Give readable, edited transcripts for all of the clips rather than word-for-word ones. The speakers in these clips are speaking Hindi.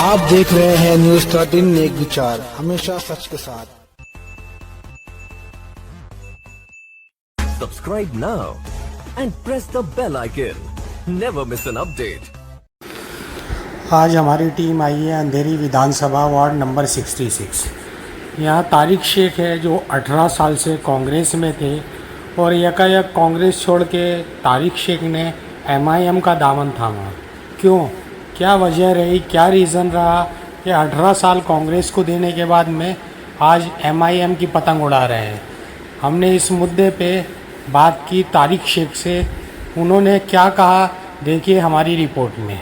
आप देख रहे हैं न्यूज़ 13 नेक विचार, हमेशा सच के साथ। Subscribe now and press the bell icon. Never miss an update. आज हमारी टीम आई है अंधेरी विधानसभा वार्ड नंबर 66। यहाँ तारिक शेख है जो 18 साल से कांग्रेस में थे और यकायक कांग्रेस छोड़ के तारिक शेख ने एमआईएम का दामन थामा। क्यों, क्या वजह रही, क्या रीज़न रहा कि 18 साल कांग्रेस को देने के बाद में आज एमआईएम की पतंग उड़ा रहे हैं। हमने इस मुद्दे पे बात की तारिक शेख से, उन्होंने क्या कहा देखिए हमारी रिपोर्ट में।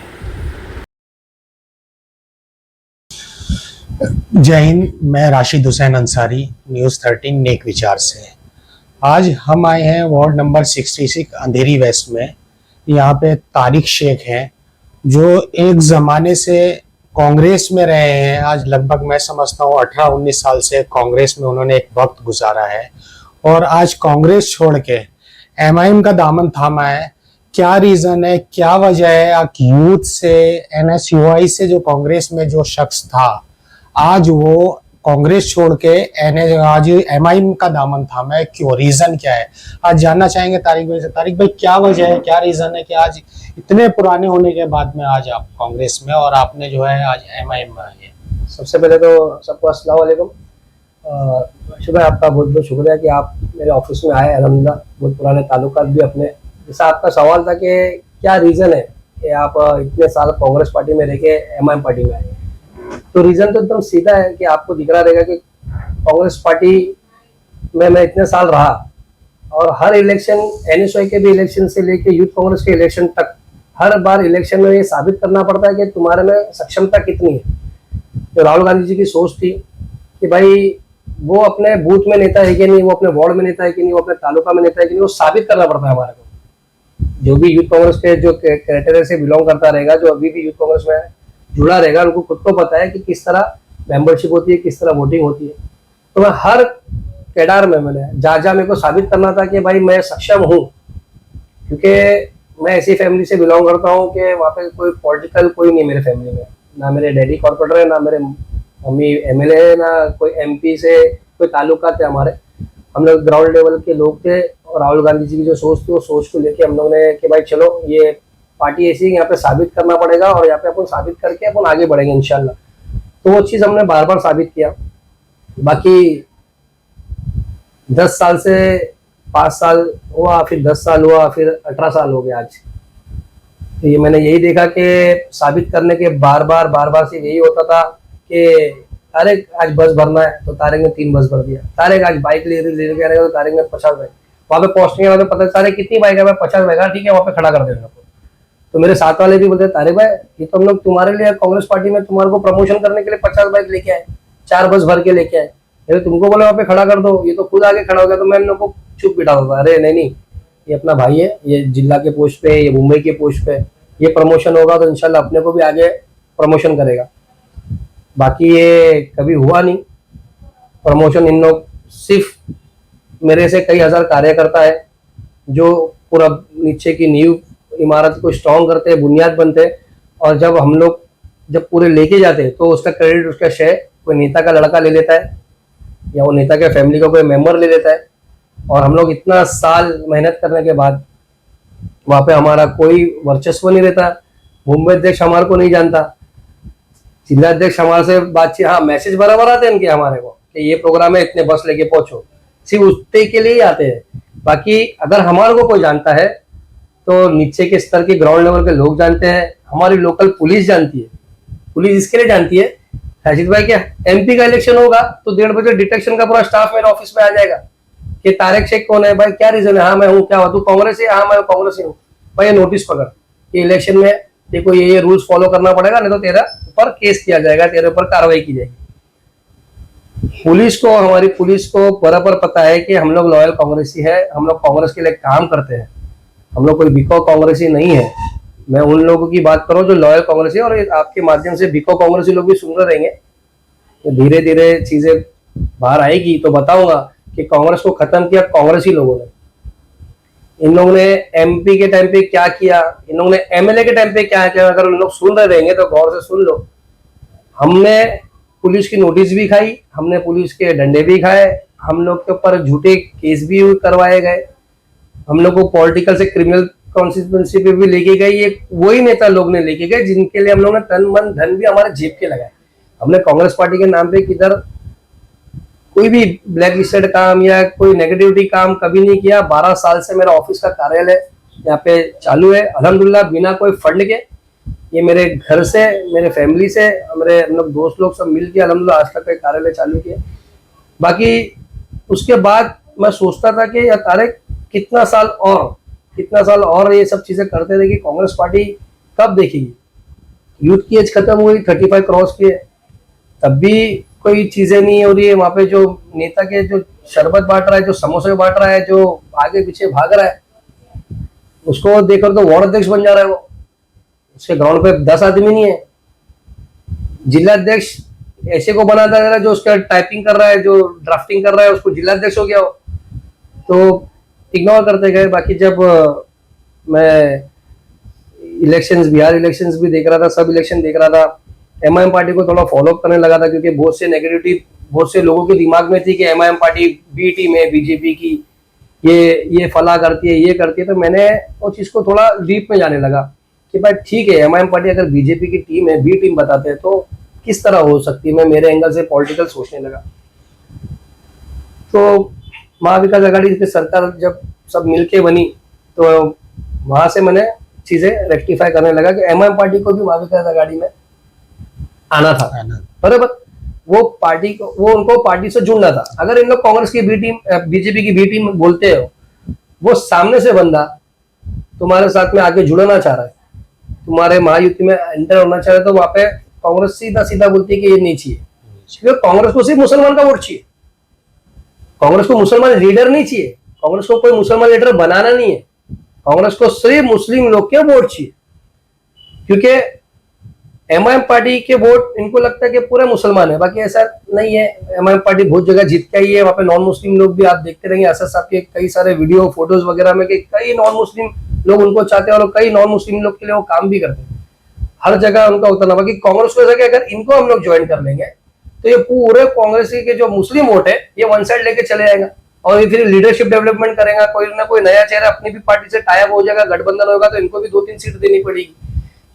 जय हिंद, मैं राशिद हुसैन अंसारी, न्यूज़ 13 नेक विचार से। आज हम आए हैं वार्ड नंबर 66 अंधेरी वेस्ट में। यहाँ पे तारिक शेख हैं जो एक ज़माने से कांग्रेस में रहे हैं। आज लगभग मैं समझता हूँ 18-19 साल से कांग्रेस में उन्होंने एक वक्त गुजारा है और आज कांग्रेस छोड़ के एमआईएम का दामन थामा है। क्या रीज़न है, क्या वजह है? यूथ से, एनएसयूआई से जो कांग्रेस में जो शख्स था, आज वो कांग्रेस छोड़ के आज एमआईएम का दामन थामा है। क्यों, रीज़न क्या है? आज जानना चाहेंगे तारिक भाई से। तारिक भाई, क्या वजह है, क्या रीज़न है कि आज इतने पुराने होने के बाद में आज आप कांग्रेस में और आपने जो है आज एमआईएम में आए? सबसे पहले तो सबको अस्सलाम वालेकुम। शुक्र, आपका बहुत बहुत शुक्रिया कि आप मेरे ऑफिस में आए। अल्हम्दुलिल्लाह, बहुत पुराने ताल्लुकात भी अपने। जैसा आपका सवाल था कि क्या रीज़न है कि आप इतने साल कांग्रेस पार्टी में रह के एमआईएम पार्टी में आए, तो रीज़न तो एकदम सीधा है कि आपको दिख रहा रहेगा कि कांग्रेस पार्टी में मैं इतने साल रहा और हर इलेक्शन, एनएसयूआई के भी इलेक्शन से लेके यूथ कांग्रेस के इलेक्शन तक, हर बार इलेक्शन में ये साबित करना पड़ता है कि तुम्हारे में सक्षमता कितनी है। जो राहुल गांधी जी की सोच थी कि भाई वो अपने बूथ में नेता है कि नहीं, वो अपने वार्ड में नेता है कि नहीं, वो अपने तालुका में नेता है कि नहीं, वो साबित करना पड़ता है हमारे को। जो भी यूथ कांग्रेस के जो क्राइटेरिया से बिलोंग करता रहेगा, जो अभी भी यूथ कांग्रेस में जुड़ा रहेगा, उनको खुद को पता है कि किस तरह मेंबरशिप होती है, किस तरह वोटिंग होती है। तो मैं हर कैडार में मैंने जहाँ मेरे को साबित करना था कि भाई मैं सक्षम हूँ, क्योंकि मैं ऐसी फैमिली से बिलोंग करता हूँ कि वहाँ पे कोई पॉलिटिकल कोई नहीं है मेरे फैमिली में। ना मेरे डैडी कॉर्पोरेटर है, ना मेरे मम्मी एमएलए है, ना कोई एमपी से कोई ताल्लुका थे हमारे। हम लोग ग्राउंड लेवल के लोग थे और राहुल गांधी जी की जो सोच थी, वो सोच को लेके हम लोग ने कि भाई चलो ये पार्टी ऐसी है, यहाँ पे साबित करना पड़ेगा और यहाँ पे अपन साबित करके अपन आगे बढ़ेंगे इंशाल्लाह। तो वो चीज़ हमने बार बार साबित किया। बाकी 10 साल से 5 साल हुआ, फिर 10 साल हुआ, फिर 18 साल हो गया आज। तो ये मैंने यही देखा कि साबित करने के बार बार सिर्फ यही होता था कि तारिक आज बस भरना है तो तारिक ने 3 बस भर दिया, तारिक आज बाइक लेके आएगा तो तारिक ने 50 बाइक, वहाँ पे पहुंचने के बाद पता तारिक कितनी बाइक है, मैं 50 बाइक, ठीक है वहाँ पे खड़ा कर देना। तो मेरे साथ वाले भी बोलते तारिक भाई, ये तो हम लोग तुम्हारे लिए कांग्रेस पार्टी में तुम्हारे को प्रमोशन करने के लिए 50 बाइक लेके आए, 4 बस भर के लेके आए, अरे तुमको बोले वहाँ पे खड़ा कर दो, ये तो खुद आगे खड़ा हो गया। तो मैं इन लोगों को चुप बिठा था, अरे नहीं, ये अपना भाई है, ये जिला के पोस्ट पे, ये मुंबई के पोस्ट पे, ये प्रमोशन होगा तो इंशाल्लाह अपने को भी आगे प्रमोशन करेगा। बाकी ये कभी हुआ नहीं प्रमोशन। इन लोग सिर्फ मेरे से कई हजार कार्यकर्ता है जो पूरा नीचे की नींव इमारत को स्ट्रॉन्ग करते हैं, बुनियाद बनते हैं, और जब हम लोग जब पूरे लेके जाते हैं तो उसका क्रेडिट, उसका श्रेय कोई नेता का लड़का ले लेता है या वो नेता के फैमिली का कोई मेंबर ले लेता है। और हम लोग इतना साल मेहनत करने के बाद वहाँ पे हमारा कोई वर्चस्व नहीं रहता। मुंबई अध्यक्ष हमारे को नहीं जानता, जिला अध्यक्ष हमारे से बातचीत, हाँ मैसेज बराबर आते हैं इनके हमारे को कि ये प्रोग्राम है, इतने बस लेके पहुंचो, सिर्फ उतने के लिए ही आते हैं। बाकी अगर हमारे को कोई जानता है तो नीचे के स्तर के ग्राउंड लेवल के लोग जानते हैं, हमारी लोकल पुलिस जानती है। पुलिस इसके लिए जानती है, राशिद भाई क्या एमपी का इलेक्शन होगा तो 1:30 बजे डिटेक्शन का पूरा स्टाफ मेरे ऑफिस में आ जाएगा कि तारिक शेख कौन है भाई, क्या रीजन है, हाँ मैं हूँ, क्या हुआ, तू कांग्रेस है, हाँ मैं कांग्रेस ही हूँ, भाई ये नोटिस पकड़, ये इलेक्शन में देखो ये रूल्स फॉलो करना पड़ेगा, नहीं तो तेरा ऊपर केस किया जाएगा, तेरे ऊपर कार्रवाई की जाएगी। पुलिस को, हमारी पुलिस को बराबर पता है कि हम लोग लॉयल कांग्रेसी है, हम लोग कांग्रेस के लिए काम करते हैं, हम लोग कोई बिको कांग्रेसी नहीं है। मैं उन लोगों की बात कर रहा हूँ जो लॉयल कांग्रेसी है, और आपके माध्यम से बिको कांग्रेसी लोग भी सुन रहे रहेंगे। तो धीरे धीरे चीजें बाहर आएगी तो बताऊंगा कि कांग्रेस को खत्म किया कांग्रेसी लोगों ने। इन लोगों ने एमपी के टाइम पे क्या किया, इन लोगों ने एमएलए के टाइम पे क्या किया, अगर उन लोग सुन रहे रहेंगे तो गौर से सुन लो। हमने पुलिस की नोटिस भी खाई, हमने पुलिस के डंडे भी खाए, हम लोग के ऊपर झूठे केस भी करवाए गए, हम लोग को पॉलिटिकल से क्रिमिनल कॉन्सिक्वेंसी पे भी लेके गए। ये वही नेता लोग ने लेके गए जिनके लिए हम लोग ने तन मन धन भी हमारे जेब के लगाए। हमने कांग्रेस पार्टी के नाम पे किधर कोई भी ब्लैक लिस्टेड काम या कोई नेगेटिविटी काम कभी नहीं किया। 12 साल से मेरा ऑफिस का कार्यालय यहाँ पे चालू है अल्हम्दुलिल्लाह, बिना कोई फंड के। ये मेरे घर से, मेरे फैमिली से, मेरे हम लोग दोस्त लोग सब मिल के अल्हम्दुलिल्लाह आज तक का कार्यालय चालू किया। बाकी उसके बाद मैं सोचता था कि यार तारिक कितना साल और ये सब चीजें करते रहे कि कांग्रेस पार्टी कब देखेगी। यूथ की एज खत्म हुई, 35 क्रॉस की है, तब भी कोई चीजें नहीं हो रही है। वहां पे जो नेता के जो शरबत बांट रहा है, जो समोसे बांट रहा है, जो आगे पीछे भाग रहा है, उसको देखकर तो वार्ड अध्यक्ष बन जा रहा है वो। उसके ग्राउंड पे 10 आदमी नहीं है। जिलाध्यक्ष ऐसे को बनाता जा रहा है, जो उसका टाइपिंग कर रहा है, जो ड्राफ्टिंग कर रहा है, उसको जिलाध्यक्ष हो गया हो। तो इग्नोर करते गए। बाकी जब मैं इलेक्शंस, बिहार इलेक्शंस भी देख रहा था, सब इलेक्शन देख रहा था, एमआईएम पार्टी को थोड़ा फॉलो करने लगा था, क्योंकि बहुत से नेगेटिविटी बहुत से लोगों के दिमाग में थी कि एमआईएम पार्टी बी टीम है बीजेपी की, ये फला करती है, ये करती है। तो मैंने उस चीज को थोड़ा डीप में जाने लगा कि भाई ठीक है, एमआईएम पार्टी अगर बीजेपी की टीम है, बी टीम बताते हैं, तो किस तरह हो सकती है। मैं मेरे एंगल से पॉलिटिकल सोचने लगा। तो महाविकास आघाड़ी की सरकार जब सब मिलके बनी, तो वहां से मैंने चीजें रेक्टिफाई करने लगा कि एमआईएम पार्टी को भी महाविकास आघाड़ी में आना था, बराबर। वो पार्टी को, वो उनको पार्टी से जुड़ना था। अगर इन लोग कांग्रेस की बी टीम, बीजेपी की बी टीम बोलते हो, वो सामने से बंदा तुम्हारे साथ में आगे जुड़ना चाह रहा है, तुम्हारे महायुति में एंटर होना चाह रहा है, तो वहां पे कांग्रेस सीधा सीधा बोलती है कि ये नहीं चाहिए। क्योंकि कांग्रेस को सिर्फ मुसलमान का वोट चाहिए, कांग्रेस को मुसलमान लीडर नहीं चाहिए, कांग्रेस को कोई मुसलमान लीडर बनाना नहीं है, कांग्रेस को सिर्फ मुस्लिम लोग के वोट चाहिए। क्योंकि एमआईएम पार्टी के वोट इनको लगता है कि पूरे मुसलमान है, बाकी ऐसा नहीं है। एमआईएम पार्टी बहुत जगह जीत के आई है, वहां पे नॉन मुस्लिम लोग भी आप देखते रहेंगे असद साहब के कई सारे वीडियो फोटोज वगैरह में कि कई नॉन मुस्लिम लोग उनको चाहते हैं और कई नॉन मुस्लिम लोग के लिए वो काम भी करते हैं। हर जगह उनका उतरना। बाकी कांग्रेस को ऐसा कि अगर इनको हम लोग ज्वाइन कर लेंगे तो ये पूरे कांग्रेस के जो मुस्लिम वोट है ये वन साइड लेके चले जाएगा, और ये फिर लीडरशिप डेवलपमेंट करेगा। कोई ना कोई नया चेहरा अपनी भी पार्टी से टाइप हो जाएगा, गठबंधन होगा, तो इनको भी 2-3 सीट देनी पड़ेगी।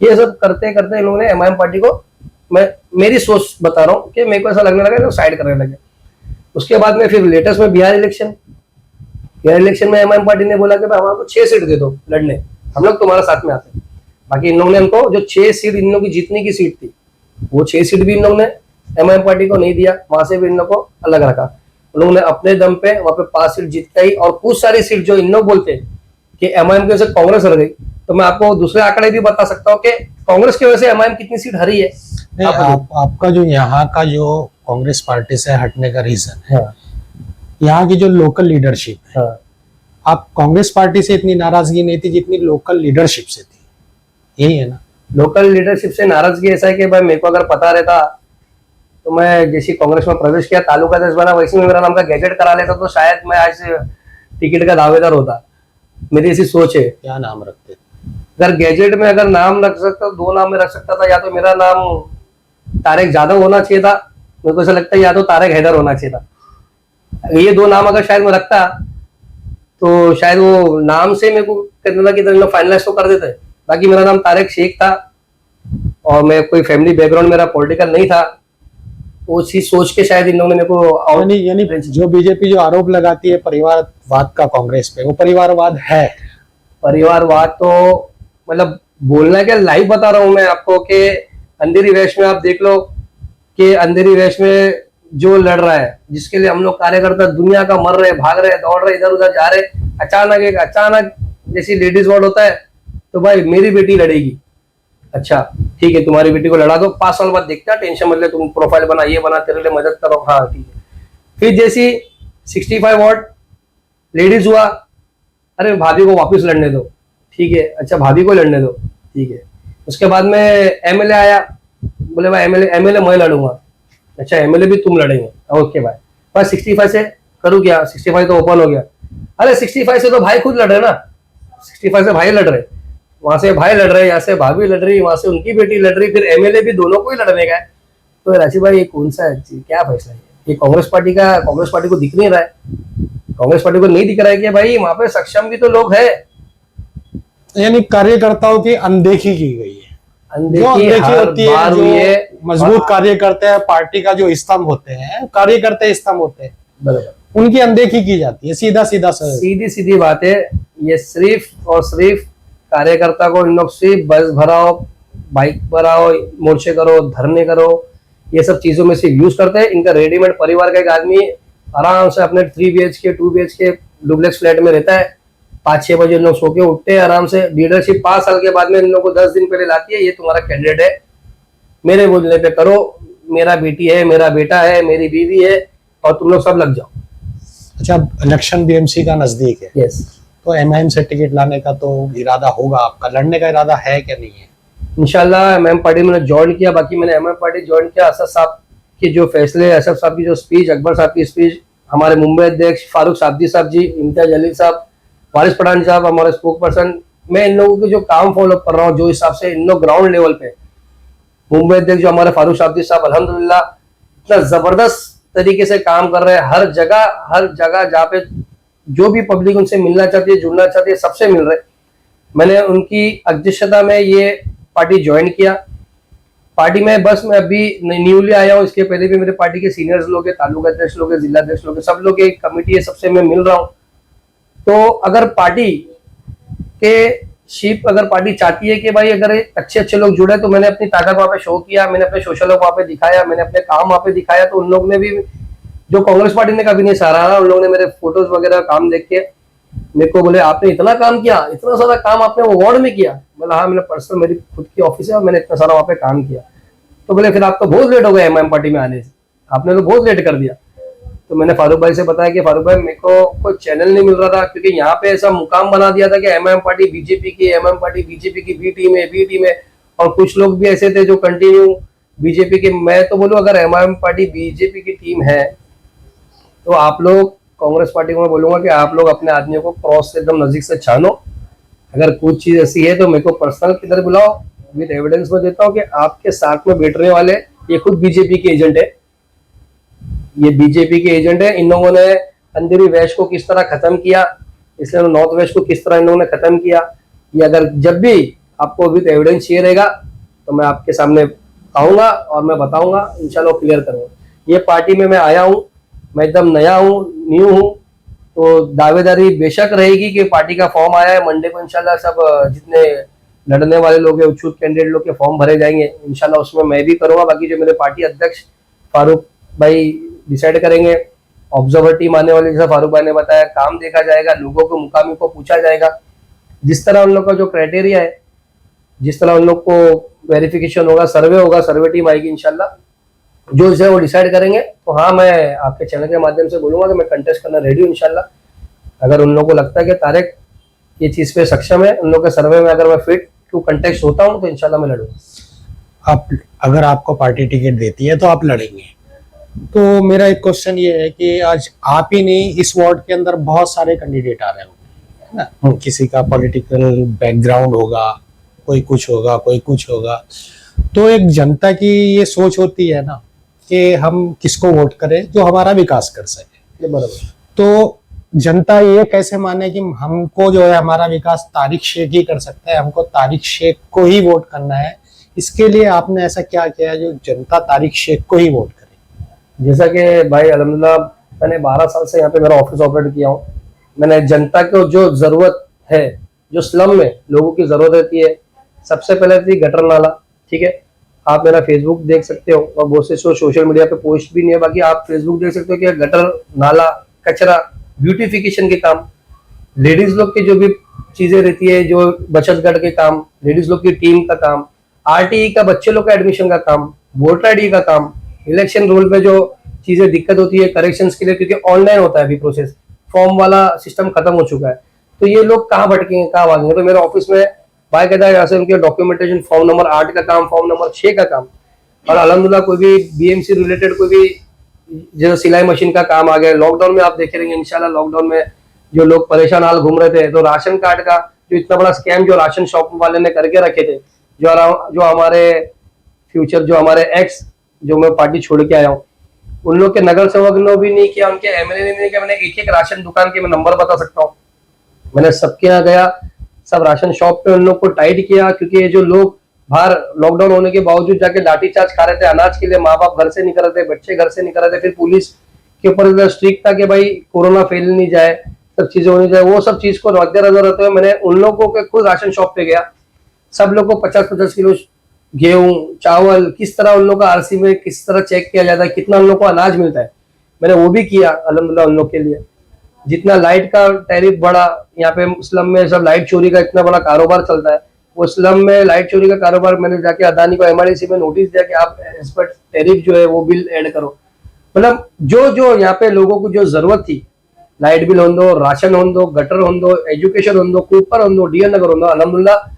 ये सब करते करते इन लोगों ने एमआईएम पार्टी को, मैं मेरी सोच बता रहा हूँ कि मेरे को ऐसा लगने लगा तो साइड करने लगे। उसके बाद में फिर लेटेस्ट में बिहार इलेक्शन में एमआईएम पार्टी ने बोला कि भाई हमारे को 6 सीट दे दो लड़ने, हम लोग तुम्हारे साथ में आते हैं। बाकी इन लोगों ने हमको जो 6 सीट इन लोगों की जीतने की सीट थी, वो 6 सीट भी इन लोगों ने एमआईएम पार्टी को नहीं दिया, वहां से भी इन लोगों को अलग रखा। उन लोगों ने अपने दम पे वहां पे 5 सीट जीत के आई, और कुछ सारी सीट जो इन लोग बोलते हैं कि एमआईएम की वजह से कांग्रेस हर गई, तो मैं आपको दूसरे आंकड़े भी बता सकता हूँ कि कांग्रेस की वजह से एमआईएम कितनी सीट हरी है। आपका जो यहाँ का जो कांग्रेस पार्टी से हटने का रीजन है, हाँ, यहाँ की जो लोकल लीडरशिप है, हाँ, आप कांग्रेस पार्टी से इतनी नाराजगी नहीं थी जितनी लोकल लीडरशिप से थी, यही है ना? लोकल लीडरशिप से नाराजगी ऐसा है कि भाई मेरे को अगर पता रहता तो मैं जैसे कांग्रेस में प्रवेश किया, तालुका अध्यक्ष बना, वैसे में मेरा नाम का गैजेट करा लेता तो शायद मैं आज टिकट का दावेदार होता। मेरी ऐसी सोच है। क्या नाम रखते? अगर गैजेट में अगर नाम रख सकता, 2 नाम में रख सकता था, या तो मेरा नाम तारिक जादव होना चाहिए था, मेरे को ऐसा लगता है, या तो तारिक हैदर होना चाहिए था। ये 2 नाम अगर शायद मैं रखता तो शायद वो नाम से मेरे को कहना था कि फाइनलाइज तो कर देते। बाकी मेरा नाम तारिक शेख था और मैं कोई फैमिली बैकग्राउंड मेरा पॉलिटिकल नहीं था, वो चीज सोच के शायद इन लोगों ने मेरे को यानी जो बीजेपी जो आरोप लगाती है परिवारवाद का कांग्रेस पे, वो परिवारवाद है? परिवारवाद तो मतलब बोलना क्या, लाइव बता रहा हूं मैं आपको कि अंधेरी वेस्ट में आप देख लो कि अंधेरी वेस्ट में जो लड़ रहा है, जिसके लिए हम लोग कार्यकर्ता दुनिया का मर रहे, भाग रहे, दौड़ रहे, इधर उधर जा रहे, अचानक जैसी लेडीज वार्ड होता है तो भाई मेरी बेटी लड़ेगी। अच्छा ठीक है, तुम्हारी बेटी को लड़ा दो, 5 साल बाद देखते हैं, टेंशन मत ले, तुम प्रोफाइल बना, ये बना, तेरे लिए मदद करो, हाँ ठीक है। फिर जैसी 65 वार्ड लेडीज हुआ, अरे भाभी को वापस लड़ने दो, ठीक है, अच्छा भाभी को लड़ने दो, ठीक है। उसके बाद में एमएलए आया, बोले भाई एमएलए मैं लड़ूंगा, अच्छा एमएलए भी तुम लड़ेंगे, ओके भाई 65 से करूँ क्या, 65 तो ओपन हो गया। अरे 65 से तो भाई खुद लड़ रहे ना, 65 से भाई लड़ रहे, वहां से भाई लड़ रहे, यहाँ से भाभी लड़ रही, वहां से उनकी बेटी लड़ रही, फिर एमएलए भी दोनों को ही लड़ने का है। तो राशि भाई ये कौन सा है, क्या फैसला है ये कांग्रेस पार्टी को दिख नहीं रहा है, कांग्रेस पार्टी को नहीं दिख रहा है कि भाई वहां पे सक्षम भी तो लोग है, यानी कार्यकर्ताओं की अनदेखी की गई है। जो अनदेखी अनदेखी हर होती है, बार हुई है। जो मजबूत कार्यकर्ता है, पार्टी का जो स्तंभ होते हैं, कार्यकर्ता स्तंभ होते हैं, बराबर उनकी अनदेखी की जाती है। सीधा सीधा सीधी सीधी बात है, ये सिर्फ और सिर्फ कार्यकर्ता को इन लोग सिर्फ बस भराओ, बाइक भराओ, मोर्चे करो, धरने करो, ये सब चीजों में से यूज करते हैं। इनका रेडीमेड परिवार का एक आदमी आराम से अपने 3 BHK 2 BHK डुप्लेक्स फ्लैट में रहता है, 5-6 बजे इन लोग सो के उठते हैं आराम से। लीडरशिप 5 साल के बाद में इन लोगों को 10 दिन पहले लाती है, ये तुम्हारा कैंडिडेट है, मेरे बोलने पे करो, मेरा बेटी है, मेरा बेटा है, मेरी बीवी है, और तुम लोग सब लग जाओ। अच्छा, इलेक्शन BMC का नजदीक है, यस, तो MIM से टिकट लाने का तो इरादा होगा आपका, लड़ने का इरादा है क्या नहीं है? इंशाल्लाह MM पार्टी मैंने ज्वाइन किया, बाकी मैंने MM पार्टी ज्वाइन किया। असद साहब के जो फैसले, असद साहब की जो स्पीच, अकबर साहब की स्पीच, हमारे मुंबई अध्यक्ष फारूक साबदी साहब जी, इम्तियाज अली साहब, वारिस पठान साहब हमारे स्पोक पर्सन, मैं इन लोगों के जो काम फॉलो कर रहा हूँ, जो हिसाब से इन लोग ग्राउंड लेवल पे, मुंबई अध्यक्ष जो हमारे फारूक साबदी साहब अल्हम्दुलिल्लाह इतना जबरदस्त तरीके से काम कर रहे हैं, हर जगह जहाँ पे जो भी पब्लिक उनसे मिलना चाहती है, जुड़ना चाहती है, सबसे मिल रहे। मैंने उनकी अध्यक्षता में ये पार्टी ज्वाइन किया। पार्टी में बस मैं अभी न्यूली आया हूँ, इसके पहले भी मेरे पार्टी के सीनियर्स लोग हैं, तालुका अध्यक्ष लोग हैं, जिला अध्यक्ष लोग हैं, सब लोग एक कमेटी है, सबसे मैं मिल रहा हूँ। तो अगर पार्टी के अगर पार्टी चाहती है कि भाई अगर अच्छे अच्छे लोग जुड़े, तो मैंने अपनी ताकत वहां पे शो किया, मैंने अपने सोशल वहां पे दिखाया, मैंने अपने काम वहां पे दिखाया, तो उन लोग ने भी, जो कांग्रेस पार्टी ने कभी नहीं सराहा, उन लोगों ने मेरे फोटोज वगैरह काम देख के मेरे को बोले आपने इतना काम किया, इतना सारा काम आपने वो वार्ड में किया। बोला हाँ, मैंने पर्सनल, मेरी खुद की ऑफिस है और मैंने इतना सारा वहां पे काम किया। तो बोले फिर आप तो बहुत लेट हो गए MM पार्टी में आने से, आपने तो बहुत लेट कर दिया। तो मैंने फारूक भाई से बताया कि फारूक भाई, मेरे को कोई चैनल नहीं मिल रहा था, क्योंकि यहाँ पे ऐसा मुकाम बना दिया था कि MM पार्टी बीजेपी की बी टीम है, और कुछ लोग भी ऐसे थे जो कंटिन्यू बीजेपी के। मैं तो बोलूँ अगर MM पार्टी बीजेपी की टीम है, तो आप लोग कांग्रेस पार्टी को मैं बोलूंगा कि आप लोग अपने आदमियों को क्रॉस से एकदम नजदीक से छानो। अगर कुछ चीज ऐसी है तो मेरे को पर्सनल किधर बुलाओ, विद एविडेंस में देता हूँ कि आपके साथ में बैठने वाले ये खुद बीजेपी के एजेंट है, ये बीजेपी के एजेंट है। इन लोगों ने अंधेरी वेस्ट को किस तरह खत्म किया, इसलिए नॉर्थ वेस्ट को किस तरह इन लोगों ने खत्म किया, ये अगर जब भी आपको विद एविडेंस चाहिए रहेगा तो मैं आपके सामने आऊंगा और मैं बताऊंगा, इंशाल्लाह क्लियर करूंगा। ये पार्टी में मैं आया हूँ, मैं एकदम नया हूँ, न्यू हूँ, तो दावेदारी बेशक रहेगी कि पार्टी का फॉर्म आया है, मंडे को इंशाल्लाह सब जितने लड़ने वाले लोग हैं, इच्छुक कैंडिडेट लोग के फॉर्म भरे जाएंगे इंशाल्लाह, उसमें मैं भी करूंगा। बाकी जो मेरे पार्टी अध्यक्ष फारूक भाई डिसाइड करेंगे, ऑब्जर्वर टीम आने वाली, जैसा फारूक भाई ने बताया, काम देखा जाएगा, लोगों को मुकामी को पूछा जाएगा, जिस तरह उन लोग का जो क्राइटेरिया है, जिस तरह उन लोग को वेरिफिकेशन होगा, सर्वे होगा, सर्वे टीम आएगी इंशाल्लाह, जो इसे वो डिसाइड करेंगे। तो हाँ, मैं आपके चैनल के माध्यम से बोलूंगा कि मैं कंटेस्ट करना रेडी हूँ इंशाल्लाह। अगर उन लोगों को लगता है कि तारिक ये चीज पे सक्षम है, उन लोग के सर्वे में अगर मैं फिट टू कंटेस्ट होता हूँ, तो इंशाल्लाह मैं लड़ूंगा। आप, अगर आपको पार्टी टिकट देती है तो आप लड़ेंगे। तो मेरा एक क्वेश्चन ये है कि आज आप ही नहीं, इस वार्ड के अंदर बहुत सारे कैंडिडेट आ रहे होंगे, है ना? किसी का पॉलिटिकल बैकग्राउंड होगा, कोई कुछ होगा, कोई कुछ होगा, तो एक जनता की ये सोच होती है ना कि हम किसको वोट करें जो हमारा विकास कर सके। बराबर। तो जनता ये कैसे माने कि हमको जो है हमारा विकास तारिक शेख ही कर सकता है, हमको तारिक शेख को ही वोट करना है? इसके लिए आपने ऐसा क्या किया जो जनता तारिक शेख को ही वोट करे? जैसा कि भाई अल्हम्दुलिल्लाह मैंने 12 साल से यहाँ पे मेरा ऑफिस ऑपरेट किया हूँ। मैंने जनता को जो जरूरत है, जो स्लम में लोगों की जरूरत रहती है, सबसे पहले थी गटर नाला। ठीक है, आप मेरा फेसबुक देख सकते हो, और बहुत से सोशल मीडिया पे पोस्ट भी नहीं है, बाकी आप फेसबुक देख सकते हो कि गटर नाला, कचरा, ब्यूटिफिकेशन के काम, लेडीज लोग की जो भी चीजें रहती है, जो बचत गढ़ के काम, लेडीज लोग की टीम का काम, RTE का बच्चे लोग का एडमिशन का काम, वोटर ID का काम, इलेक्शन रोल पे जो चीजें दिक्कत होती है करेक्शंस के लिए, क्योंकि ऑनलाइन होता है अभी प्रोसेस, फॉर्म वाला सिस्टम खत्म हो चुका है, तो ये लोग कहाँ भटकेंगे, कहाँ भागेंगे? तो मेरे ऑफिस में बाकायदा यहाँ से उनके डॉक्यूमेंटेशन, फॉर्म नंबर 8 का काम, फॉर्म नंबर 6 का काम, और अल्हम्दुलिल्लाह कोई भी BMC रिलेटेड कोई भी जैसे सिलाई मशीन का काम आ गया। लॉकडाउन में आप देखे रहेंगे इंशाल्लाह, लॉकडाउन में जो लोग परेशान हाल घूम रहे थे, तो राशन कार्ड का जो इतना बड़ा स्कैम जो राशन शॉप वाले ने करके रखे थे, जो हमारे फ्यूचर, जो हमारे एक्स जो मैं पार्टी छोड़ के आया हूँ, उन लोग के नगर सेवक ने भी नहीं किया, उनके एमएलए ने भी नहीं किया। मैंने एक एक राशन दुकान के मैं नंबर बता सकता हूँ। मैंने सबके यहाँ गया, सब राशन शॉप पे उन लोग को टाइट किया, क्योंकि ये जो लोग बाहर लॉकडाउन होने के बावजूद जाके लाठीचार्ज खा रहे थे अनाज के लिए, माँ बाप घर से निकल रहे थे, बच्चे घर से निकल रहे थे, फिर पुलिस के ऊपर स्ट्रिक्ट था कि भाई कोरोना फैल नहीं जाए, सब चीजें होनी चाहिए, वो सब चीज को मद्देनजर रखते हुए मैंने उन लोगों के खुद राशन शॉप पे गया, सब लोग को 50-50 किलो गेहूं चावल किस तरह उन लोग का आरसी में किस तरह चेक किया जाता है, कितना उन लोग को अनाज मिलता है, मैंने वो भी किया अल्हम्दुलिल्लाह उन लोग के लिए। जितना लाइट का टैरिफ बढ़ा, यहाँ पे स्लम में सब लाइट चोरी का इतना बड़ा कारोबार चलता है, वो स्लम में लाइट चोरी का कारोबार मैंने जाके अदानी को एमआरडीसी में नोटिस दिया कि आप इस पर टैरिफ जो है वो बिल ऐड करो। मतलब जो जो यहाँ पे लोगों को जो जरूरत थी, लाइट बिल हो दो, राशन हो दो, गटर हो दो, एजुकेशन हो दो, कूपर हो दो, डीएन नगर हो दो, अल्हम्दुलिल्लाह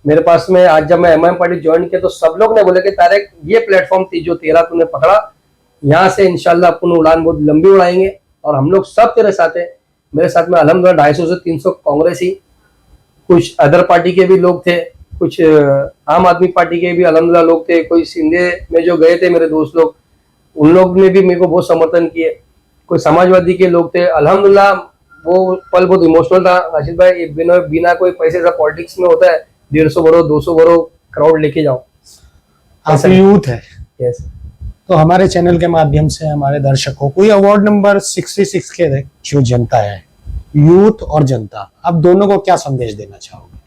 मेरे पास में आज जब मैं एमआईएम पार्टी ज्वाइन किया तो सब लोग ने बोले कि तारिक ये प्लेटफॉर्म थी जो तेरा तूने पकड़ा, यहाँ से इंशाल्लाह अपन उड़ान बहुत लंबी उड़ाएंगे और हम लोग सब तेरे साथ हैं। मेरे साथ में अल्हम्दुलिल्लाह 250 से 300 कांग्रेसी, कुछ अदर पार्टी के भी लोग थे, कुछ आम आदमी पार्टी के भी अल्हम्दुलिल्लाह लोग थे, कोई सिंधे में जो गए थे मेरे दोस्त लोग, उन लोग ने भी मेरे को बहुत समर्थन किए, कोई समाजवादी के लोग थे। अल्हम्दुलिल्लाह वो पल बहुत इमोशनल था राशिद भाई, बिना कोई पैसे का पॉलिटिक्स में होता है 150 बरो 200 बरो क्राउड लेके जाओ, आप यूथ है। यस। तो हमारे चैनल के माध्यम से हमारे दर्शकों को ये अवार्ड नंबर 66 के जो जनता है, यूथ और जनता, आप दोनों को क्या संदेश देना चाहोगे,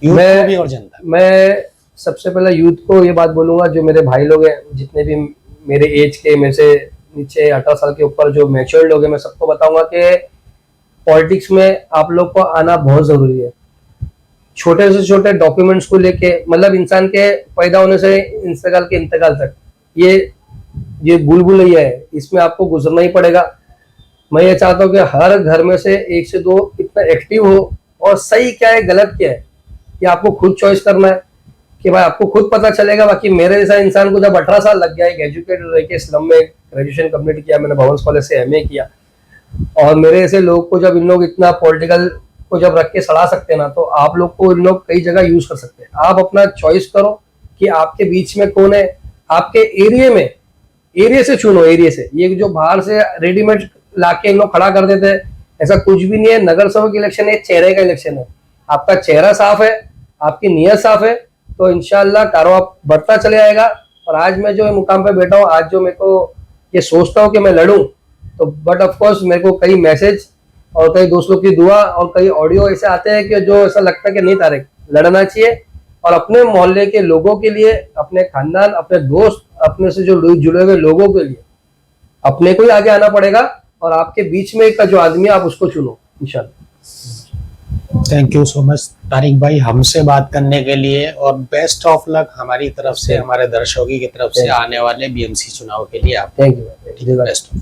यूथ को भी और जनता? मैं सबसे पहले यूथ को ये बात बोलूंगा, जो मेरे भाई लोग हैं, जितने भी मेरे एज के, मेरे से नीचे 18 साल के ऊपर जो मैच्योर्ड लोग हैं, मैं सबको बताऊंगा कि पॉलिटिक्स में आप लोग को आना बहुत जरूरी है। छोटे से छोटे डॉक्यूमेंट्स को लेके, मतलब इंसान के पैदा होने से इंतकाल के इंतकाल तक ये बुलबुलैया है, इसमें आपको गुजरना ही पड़ेगा। मैं ये चाहता हूँ कि हर घर में से 1 से 2 इतना एक्टिव हो, और सही क्या है गलत क्या है ये आपको खुद चॉइस करना है, कि भाई आपको खुद पता चलेगा। बाकी मेरे जैसा इंसान को जब 18 साल लग गया, एक एजुकेटेड रह के स्लम में ग्रेजुएशन कंप्लीट किया, मैंने भवंस कॉलेज से एमए किया, और मेरे ऐसे लोग को जब इन लोग इतना पॉलिटिकल को जब रख के सड़ा सकते हैं ना, तो आप लोग को इन लोग कई जगह यूज कर सकते हैं। आप अपना चॉइस करो कि आपके बीच में कौन है, आपके एरिया में, एरिया से चुनो, एरिया से। ये जो बाहर से रेडीमेड लाके इन लोग खड़ा कर देते हैं, ऐसा कुछ भी नहीं है। नगर सेवक इलेक्शन है, चेहरे का इलेक्शन है। आपका चेहरा साफ है, आपकी नीयत साफ है, तो इंशाल्लाह कारोबार बढ़ता चले आएगा। और आज मैं जो मुकाम पे बैठा हूँ, आज जो मेरे को ये सोचता हूँ कि मैं लड़ूं, तो बट ऑफकोर्स मेरे को कई मैसेज और कई दोस्तों की दुआ और कई ऑडियो ऐसे आते हैं कि जो ऐसा लगता है कि नहीं तारिक, लड़ना चाहिए, और अपने मोहल्ले के लोगों के लिए, अपने खानदान, अपने दोस्त, अपने से जो जुड़े हुए लोगों के लिए अपने को ही आगे आना पड़ेगा, और आपके बीच में का जो आदमी है आप उसको चुनो इंशाल्लाह। Thank you so much Tariq भाई हमसे बात करने के लिए, और बेस्ट ऑफ लक हमारी तरफ से, हमारे दर्शकों की तरफ से आने वाले बीएमसी चुनाव के लिए। आप थैंक यू, बेस्ट ऑफ